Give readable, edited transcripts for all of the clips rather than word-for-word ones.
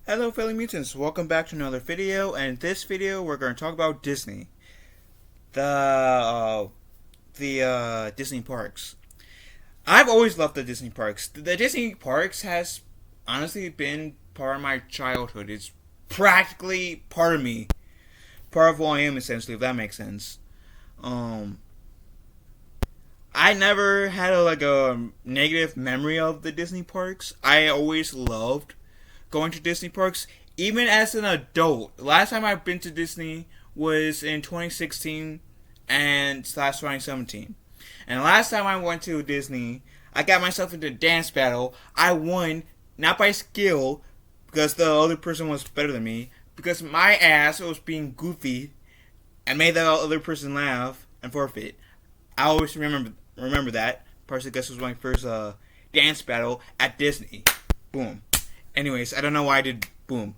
Hello fellow mutants, welcome back to another video, and in this video we're going to talk about Disney. The Disney parks. I've always loved the Disney parks. The Disney parks has honestly been part of my childhood. It's practically part of me. Part of who I am essentially, if that makes sense. I never had a negative memory of the Disney parks. I always loved going to Disney parks, even as an adult. Last time I've been to Disney was in 2016 and slash 2017. And last time I went to Disney, I got myself into a dance battle. I won, not by skill, because the other person was better than me, because my ass was being goofy and made the other person laugh and forfeit. I always remember that. Partially because it was my first dance battle at Disney. Boom. Anyways, I don't know why I did boom.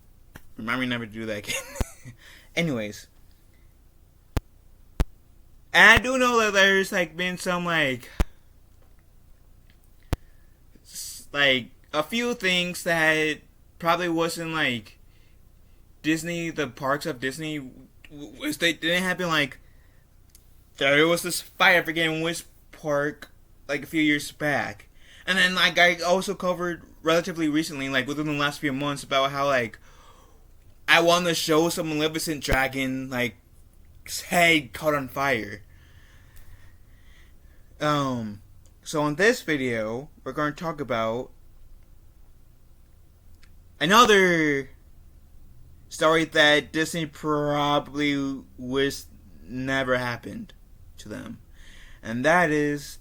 Remind me never to do that again. Anyways. And I do know that there's been some like a few things that probably wasn't like Disney, the parks of Disney, they didn't happen there was this fight, I forget which park, a few years back. And then I also covered relatively recently, within the last few months, about how I won the show some Maleficent dragon head caught on fire. So in this video we're going to talk about another story that Disney probably wish never happened to them. And that is,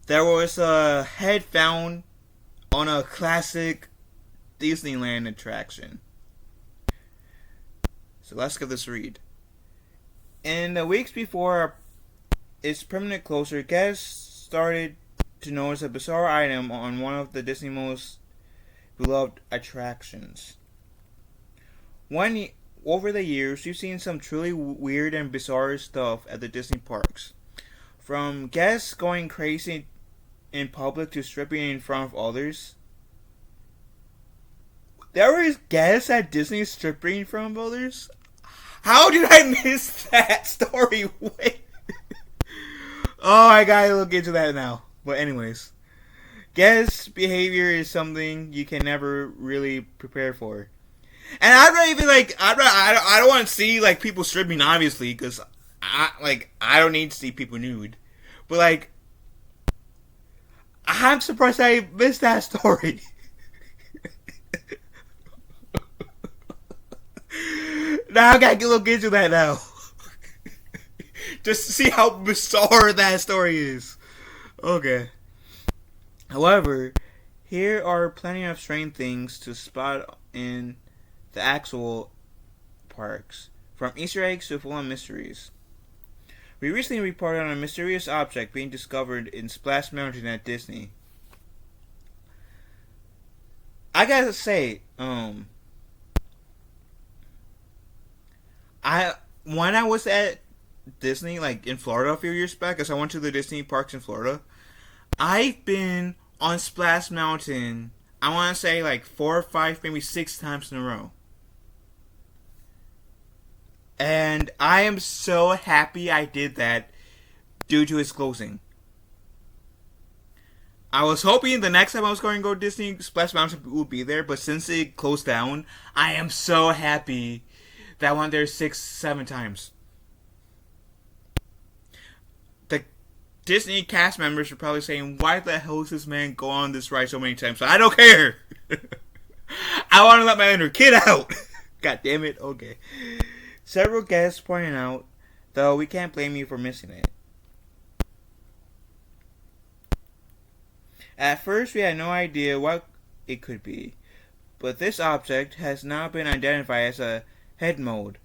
there was a head found on a classic Disneyland attraction. So let's give this a read. In the weeks before its permanent closure, guests started to notice a bizarre item on one of the Disney most beloved attractions. Over the years, we've seen some truly weird and bizarre stuff at the Disney parks. From guests going crazy in public to stripping in front of others. There were guests at Disney stripping in front of others? How did I miss that story? Wait. Oh, I gotta look into that now. But anyways. Guest behavior is something you can never really prepare for. And I'm not even I don't want to see people stripping, obviously, because I don't need to see people nude. But I'm surprised I missed that story. Now I gotta look into that now. Just to see how bizarre that story is. Okay. However, here are plenty of strange things to spot in the actual parks, from Easter eggs to full-on mysteries. We recently reported on a mysterious object being discovered in Splash Mountain at Disney. I gotta say, when I was at Disney, in Florida a few years back, because I went to the Disney parks in Florida, I've been on Splash Mountain, I want to say 4 or 5, maybe 6 times in a row. And I am so happy I did that due to its closing. I was hoping the next time I was going to go to Disney, Splash Mountain would be there, but since it closed down, I am so happy that I went there 6, 7 times. The Disney cast members are probably saying, why the hell is this man go on this ride so many times? So I don't care. I want to let my inner kid out. God damn it. Okay. Several guests pointed out, though we can't blame you for missing it. At first, we had no idea what it could be, but this object has now been identified as a head mold.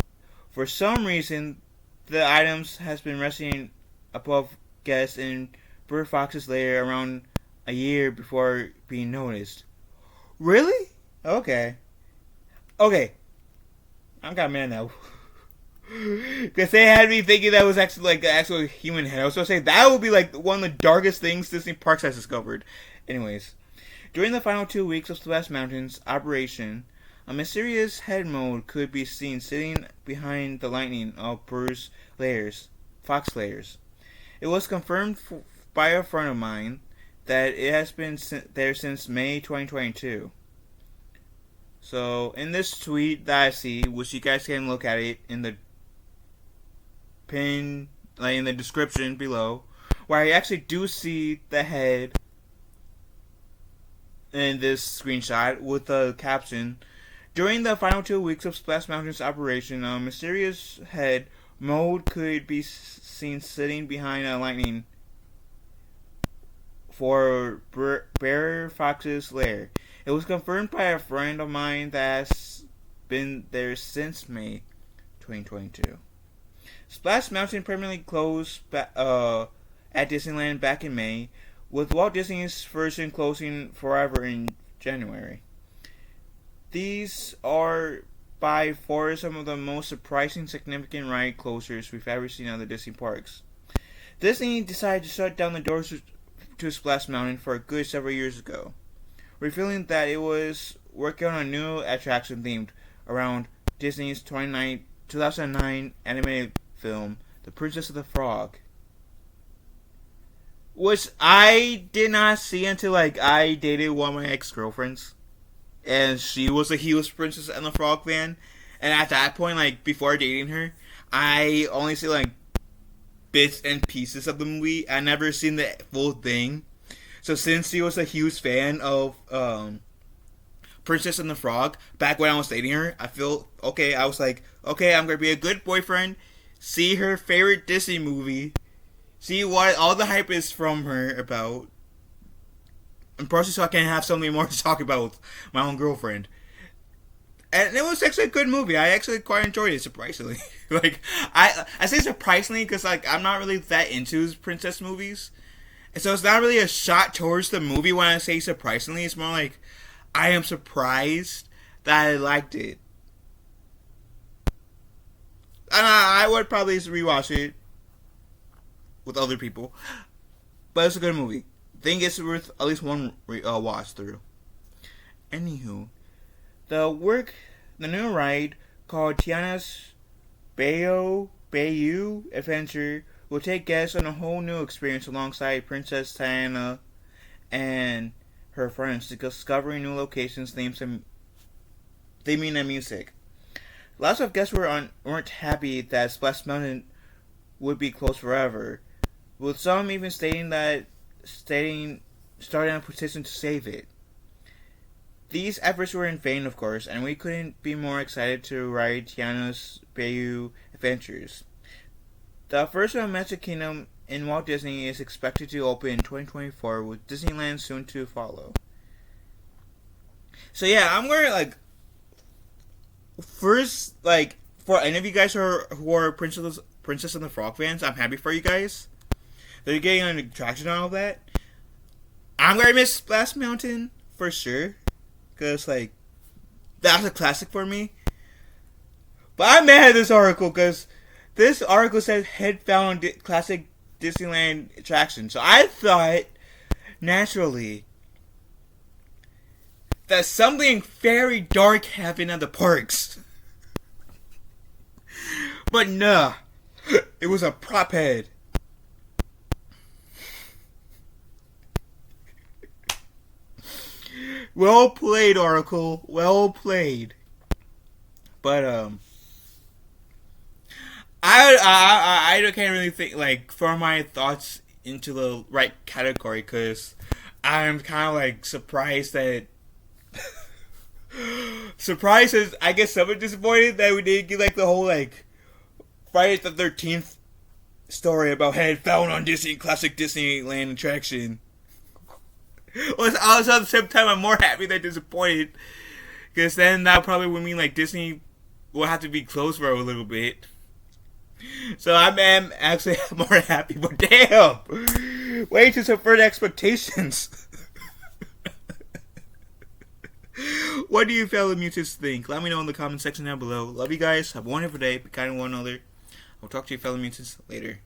For some reason, the items has been resting above guests in Bird Fox's lair around a year before being noticed. Really? Okay. I'm got mad now. Because they had me thinking that was actually the actual human head. I was going to say that would be one of the darkest things Disney Parks has discovered. Anyways, during the final 2 weeks of Splash Mountain's operation, A mysterious head mold could be seen sitting behind the lightning of Bruce layers, fox layers. It was confirmed by a friend of mine that it has been there since May 2022. So in this tweet that I see, which you guys can look at it in the pin, like in the description below, where I actually do see the head in this screenshot with the caption, during the final 2 weeks of Splash Mountain's operation, a mysterious head mold could be seen sitting behind a lightning for Bear Fox's lair. It was confirmed by a friend of mine that has been there since May 2022. Splash Mountain permanently closed at Disneyland back in May, with Walt Disney's version closing forever in January. These are by far some of the most surprising, significant ride closures we've ever seen at the Disney parks. Disney decided to shut down the doors to Splash Mountain for a good several years ago, revealing that it was working on a new attraction themed around Disney's 2009 animated film, The Princess of the Frog. Which I did not see until I dated one of my ex-girlfriends. And she was a huge Princess and the Frog fan. And at that point, before dating her, I only see bits and pieces of the movie. I never seen the full thing. So since she was a huge fan of Princess and the Frog, back when I was dating her, I was like, okay, I'm going to be a good boyfriend, see her favorite Disney movie, see what all the hype is from her about, and partially so I can have something more to talk about with my own girlfriend. And it was actually a good movie. I actually quite enjoyed it, surprisingly. I say surprisingly because I'm not really that into princess movies. And so it's not really a shot towards the movie when I say surprisingly. It's more like I am surprised that I liked it. And I would probably rewatch it with other people. But it's a good movie. I think it's worth at least one watch through. Anywho, the new ride called Tiana's Bayou Adventure will take guests on a whole new experience alongside Princess Tiana and her friends, discovering new locations, themes, and theming and music. Lots of guests weren't happy that Splash Mountain would be closed forever, with some even starting a petition to save it. These efforts were in vain, of course, and we couldn't be more excited to ride Tiana's Bayou Adventures. The first of Magic Kingdom in Walt Disney is expected to open in 2024, with Disneyland soon to follow. So yeah, I'm going first, for any of you guys who are Princess and the Frog fans, I'm happy for you guys. They're getting an attraction and all that. I'm going to miss Splash Mountain, for sure. Because, that's a classic for me. But I'm mad at this article, because this article says head found on Classic Disneyland Attraction. So I thought, naturally, that something very dark happened at the parks. But nah, it was a prop head. Well played, Oracle. Well played. But I can't really think for my thoughts into the right category, because I'm kind of surprised that surprised is I guess somewhat disappointed that we didn't get the whole Friday the 13th story about head found on Classic Disneyland Attraction. Also, at the same time, I'm more happy than disappointed, because then that probably would mean Disney will have to be closed for a little bit. So I'm actually more happy, but damn, way to subvert expectations. What do you fellow mutants think? Let me know in the comment section down below. Love you guys. Have a wonderful day. Be kind to one another. I'll talk to you fellow mutants later.